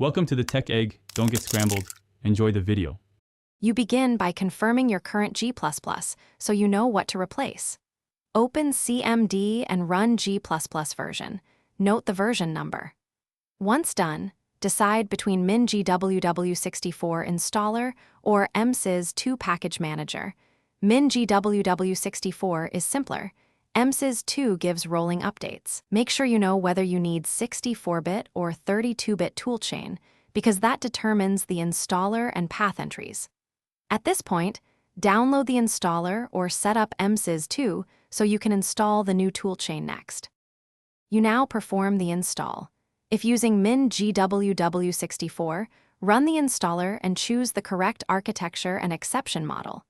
Welcome to the Tech Egg. Don't get scrambled. Enjoy the video. You begin by confirming your current G++, so you know what to replace. Open CMD and run G++ version. Note the version number. Once done, decide between MinGWW64 installer or MSys2 package manager. MinGWW64 is simpler. MSys2 gives rolling updates. Make sure you know whether you need 64-bit or 32-bit toolchain, because that determines the installer and path entries. At this point, download the installer or set up MSys2 so you can install the new toolchain next. You now perform the install. If using MinGWW64, run the installer and choose the correct architecture and exception model.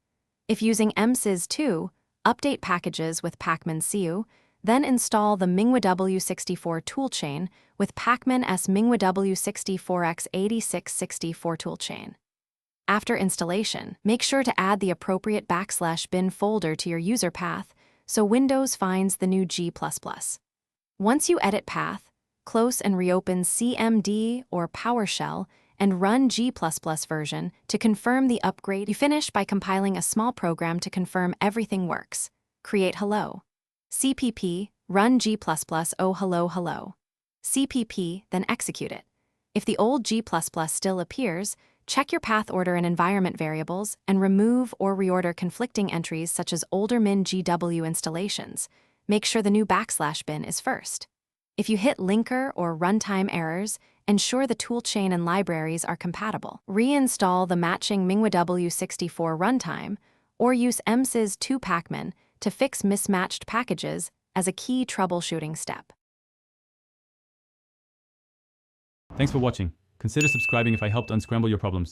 If using MSys2, update packages with pacman-cu, then install the MingWW64 toolchain with pacman-s MingWW64x8664 toolchain. After installation, make sure to add the appropriate /bin folder to your user path so Windows finds the new G++. Once you edit path, close and reopen CMD or PowerShell and run G++ version to confirm the upgrade. You finish by compiling a small program to confirm everything works. Create hello. CPP, run G++, oh hello. CPP, then execute it. If the old G++ still appears, check your path order and environment variables and remove or reorder conflicting entries such as older MinGW installations. Make sure the new /bin is first. If you hit linker or runtime errors, ensure the toolchain and libraries are compatible. Reinstall the matching MingWW64 runtime or use MSys2 pacman to fix mismatched packages as a key troubleshooting step. Thanks for watching. Consider subscribing if I helped unscramble your problems.